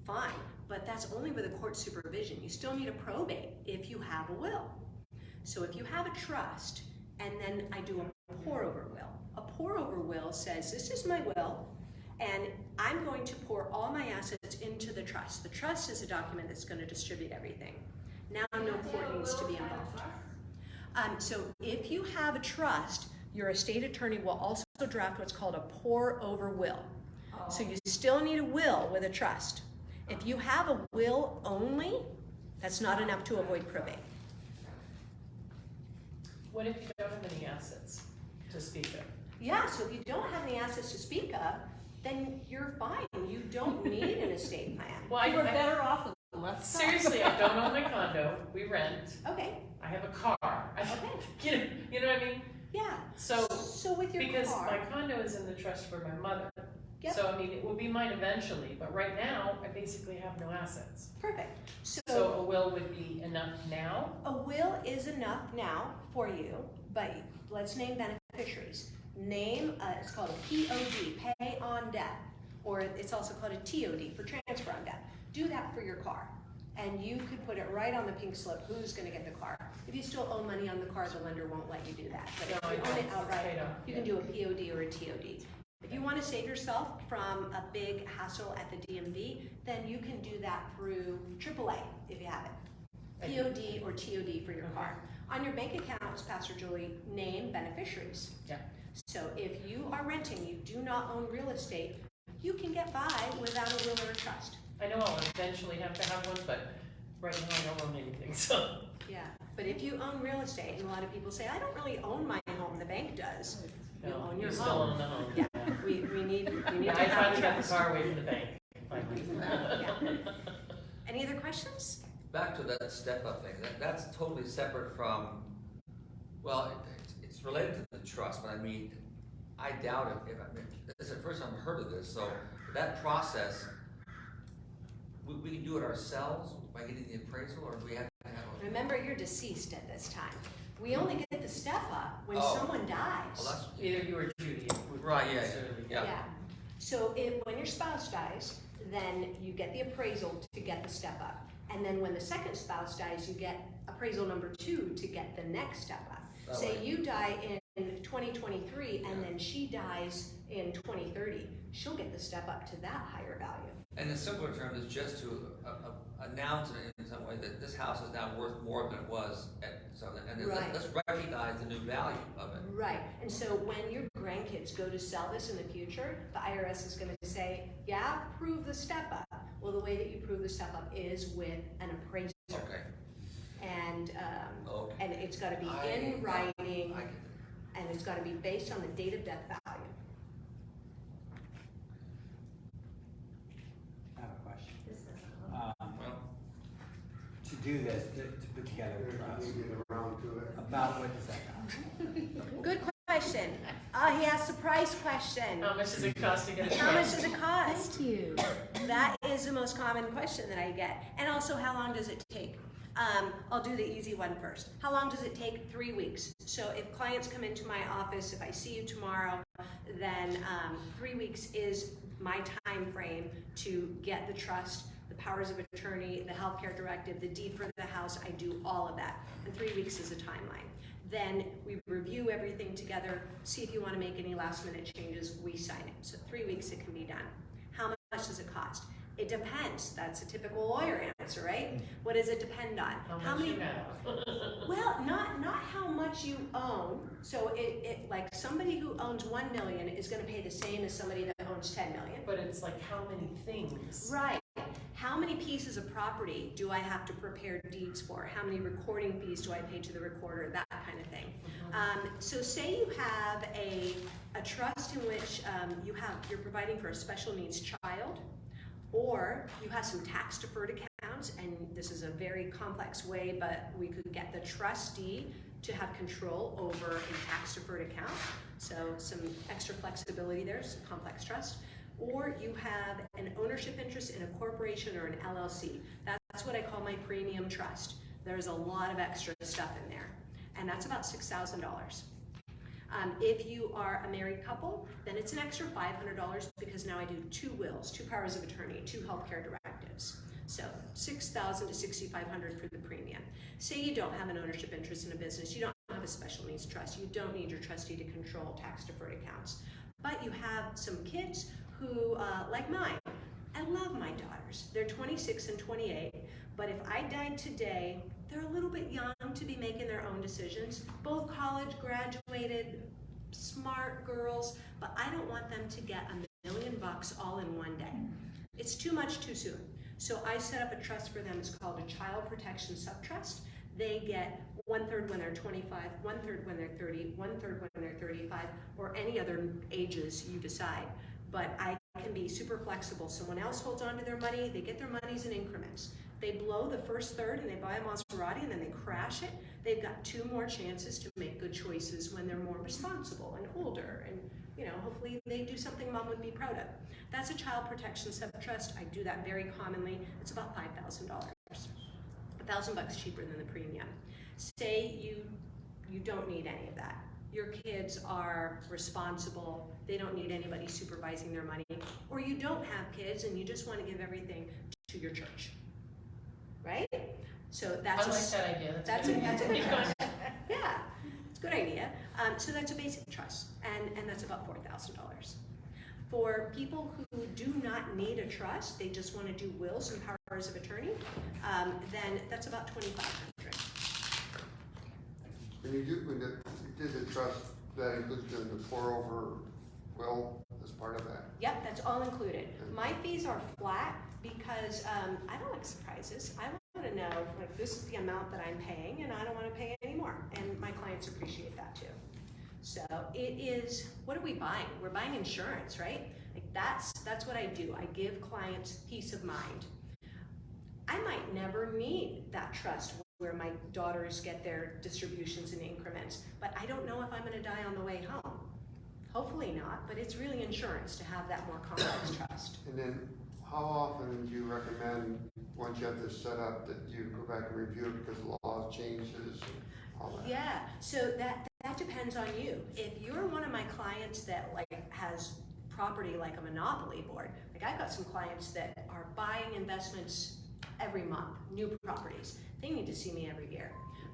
B: Fine, but that's only with a court supervision. You still need a probate if you have a will. So if you have a trust, and then I do a pour-over will. A pour-over will says, this is my will, and I'm going to pour all my assets into the trust. The trust is a document that's going to distribute everything. Now no court needs to be involved. So if you have a trust, your estate attorney will also draft what's called a pour-over will. So you still need a will with a trust. If you have a will only, that's not enough to avoid probate.
A: What if you don't have any assets to speak of?
B: Yeah, so if you don't have any assets to speak of, then you're fine. You don't need an estate plan.
A: Well,
E: You were better off with less stuff.
A: seriously, I don't own my condo. We rent.
B: Okay,
A: I have a car.
B: okay,
A: You know what I mean?
B: yeah.
A: So
B: with your
A: because
B: car.
A: my condo is in the trust for my mother.
B: Yep.
A: So I mean, it will be mine eventually, but right now, I basically have no assets.
B: Perfect.
A: So a will would be enough now?
B: A will is enough now for you, but let's name beneficiaries. Name, it's called a POD, pay on death, or it's also called a TOD, for transfer on death. Do that for your car, and you could put it right on the pink slip, who's gonna get the car. If you still owe money on the car, the lender won't let you do that, but if
A: No,
B: you
A: I
B: own it
A: don't. It's
B: outright,
A: paid off.
B: you can do a POD or a TOD. If you wanna save yourself from a big hassle at the DMV, then you can do that through AAA, if you have it. POD or TOD for your car. On your bank accounts, Pastor Julie, name beneficiaries.
A: Yeah.
B: So if you are renting, you do not own real estate, you can get by without a will or a trust.
A: I know I'll eventually have to have one, but right now I don't own anything, so.
B: Yeah, but if you own real estate, and a lot of people say, I don't really own my home, the bank does. You
A: No,
B: own your
A: you still
B: home.
A: own the home.
B: Yeah, we need
A: Yeah,
B: to
A: I
B: have
A: finally got the
B: trust.
A: car away from the bank. Finally.
B: Yeah. Any other questions?
D: Back to that step-up thing, that's totally separate from, well, it's related to the trust, but I mean, I doubt if this is the first time I've heard of this, so that process, we can do it ourselves by getting the appraisal, or do we have to have a?
B: Remember, you're deceased at this time. We only get the step up when
D: Oh.
B: someone dies.
D: Well, that's,
A: Either you or Judy.
D: Right, yeah,
A: Certainly.
D: yeah.
B: So when your spouse dies, then you get the appraisal to get the step up. And then when the second spouse dies, you get appraisal number 2 to get the next step up.
D: That
B: Say
D: way.
B: you die in 2023 and then she dies in 2030, she'll get the step up to that higher value.
D: And in simpler terms, it's just to announce it in some way that this house is now worth more than it was at something, and then
B: Right.
D: let's recognize the new value of it.
B: Right, and so when your grandkids go to sell this in the future, the IRS is gonna say, yeah, prove the step up. Well, the way that you prove the step up is with an appraiser.
D: Okay.
B: And,
D: Okay.
B: and it's gotta be
D: I
B: in writing,
D: get it.
B: and it's gotta be based on the date of death value.
C: I have a question.
D: Well,
C: To do this, to put together a
F: If
C: trust,
F: we get around to it.
C: about what does that cost?
B: Good question. He asked the price question.
A: How much does it cost to get a
B: How much
A: trust?
B: does it cost?
G: Thank you.
B: That is the most common question that I get. And also, how long does it take? I'll do the easy one first. How long does it take? 3 weeks. So if clients come into my office, if I see you tomorrow, then 3 weeks is my time frame to get the trust, the powers of attorney, the healthcare directive, the deed for the house. I do all of that. And 3 weeks is a timeline. Then we review everything together, see if you want to make any last minute changes, we sign it. So 3 weeks it can be done. How much does it cost? It depends. That's a typical lawyer answer, right? What does it depend on?
A: How much you have?
B: Well, not how much you own. So it like somebody who owns 1 million is going to pay the same as somebody that owns 10 million.
A: But it's like how many things?
B: Right. How many pieces of property do I have to prepare deeds for? How many recording fees do I pay to the recorder? That kind of thing. So say you have a trust in which you're providing for a special needs child, or you have some tax deferred accounts, and this is a very complex way, but we could get the trustee to have control over a tax deferred account. So some extra flexibility there, some complex trust. Or you have an ownership interest in a corporation or an LLC. That's what I call my premium trust. There's a lot of extra stuff in there, and that's about $6,000. If you are a married couple, then it's an extra $500 because now I do 2 wills, 2 powers of attorney, 2 healthcare directives. So $6,000 to $6,500 for the premium. Say you don't have an ownership interest in a business, you don't have a special needs trust, you don't need your trustee to control tax deferred accounts, but you have some kids who, like mine, I love my daughters. They're 26 and 28, but if I died today, they're a little bit young to be making their own decisions. Both college graduated, smart girls, but I don't want them to get $1 million all in one day. It's too much too soon. So I set up a trust for them. It's called a Child Protection Subtrust. They get 1/3 when they're 25, 1/3 when they're 30, 1/3 when they're 35, or any other ages you decide. But I can be super flexible. Someone else holds on to their money, they get their monies in increments. They blow the first third and they buy a Maserati and then they crash it. They've got 2 more chances to make good choices when they're more responsible and older, and hopefully they do something mom would be proud of. That's a child protection sub-trust. I do that very commonly. It's about $5,000, $1,000 cheaper than the premium. Say you don't need any of that. Your kids are responsible, they don't need anybody supervising their money, or you don't have kids and you just want to give everything to your church, right? So that's
A: I like that idea.
B: that's
A: good.
B: a good trust. Yeah, it's a good idea. So that's a basic trust, and that's about $4,000. For people who do not need a trust, they just want to do wills and powers of attorney, then that's about $2,500.
F: When you did the trust, that includes doing the pour over will as part of that?
B: Yep, that's all included. My fees are flat because I don't like surprises. I want to know, like, this is the amount that I'm paying and I don't want to pay any more. And my clients appreciate that too. So it is, what are we buying? We're buying insurance, right? Like that's what I do. I give clients peace of mind. I might never need that trust where my daughters get their distributions in increments, but I don't know if I'm gonna die on the way home. Hopefully not, but it's really insurance to have that more complex trust.
F: And then how often do you recommend, once you have this set up, that you go back and review it because the law changes and all that?
B: Yeah, so that depends on you. If you're one of my clients that has property like a monopoly board, I've got some clients that are buying investments every month, new properties. They need to see me every year.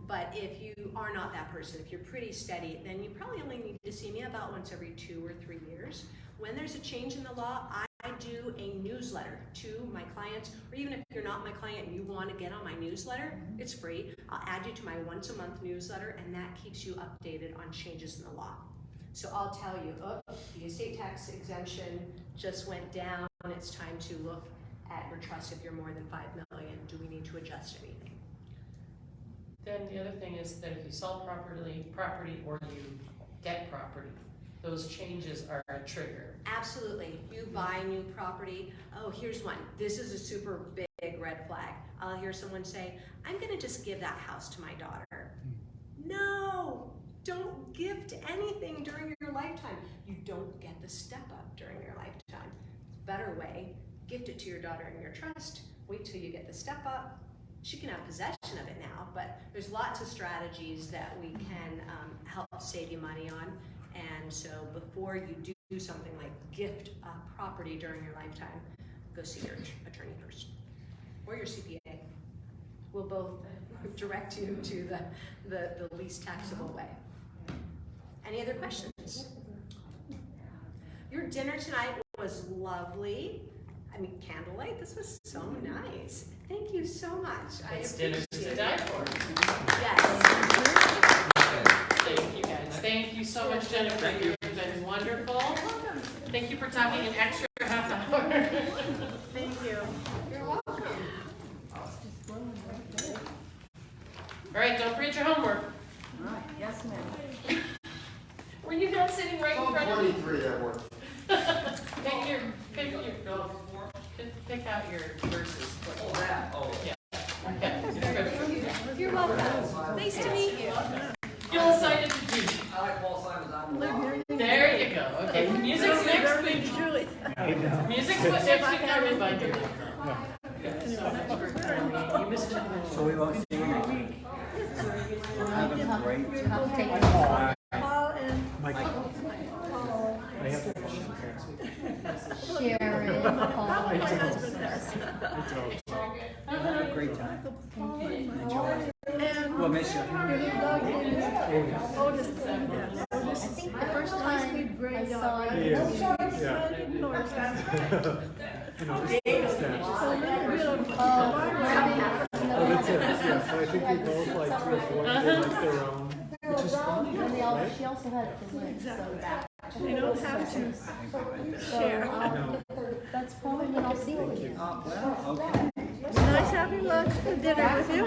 B: But if you are not that person, if you're pretty steady, then you probably only need to see me about once every 2 or 3 years. When there's a change in the law, I do a newsletter to my clients, or even if you're not my client and you want to get on my newsletter, it's free. I'll add you to my once a month newsletter, and that keeps you updated on changes in the law. So I'll tell you, the estate tax exemption just went down. It's time to look at your trust. If you're more than $5 million, do we need to adjust anything?
A: Then the other thing is that if you sell property or you get property, those changes are a trigger.
B: Absolutely. You buy new property. Oh, here's one. This is a super big red flag. I'll hear someone say, I'm gonna just give that house to my daughter. No, don't gift anything during your lifetime. You don't get the step up during your lifetime. Better way, gift it to your daughter in your trust. Wait till you get the step up. She can have possession of it now, but there's lots of strategies that we can help save you money on. And so before you do something like gift a property during your lifetime, go see your attorney first, or your CPA. We'll both direct you to the least taxable way. Any other questions? Your dinner tonight was lovely. I mean, candlelight, this was so nice. Thank you so much.
A: It's dinner to die for.
B: Yes.
A: Thank you guys. Thank you so much, Jennifer. You've been wonderful. Thank you for talking an extra half hour.
B: Thank you. You're welcome.
A: All right, don't forget your homework.
H: All right, yes, ma'am.
A: Were you not sitting right in front of me?
F: 23 that works.
A: Pick out your verses.
D: Oh, that, oh.
A: Yeah. Okay.
B: You're welcome. Nice to meet you.
A: You'll assign it to Judy.
D: I like Paul Simon's album.
A: There you go. Okay, music's next week. Music's what next week, everybody. So much for coming. You missed it.
C: So we won't see you next week. Have a great.
G: You have to take it.
E: Paul and
I: Michael,
E: Paul.
I: I have to call my parents.
G: Sharon,
E: Probably
G: Paul.
E: my husband does.
C: Have a great time. Enjoy.
E: And
C: We'll miss you.
E: Otis.
G: I think the first time I saw
E: Yeah.
G: you.
I: You know, just snatches.
G: Oh,
I: Oh, that's it. Yeah, so I think we both like to like their own, which is fun,
G: And they all,
I: right?
G: she also had it for Lynn, so that.
E: They don't have to
G: So,
I: No.
G: that's probably when I'll see you again.
C: Well, okay.
E: Nice having lunch and dinner with you.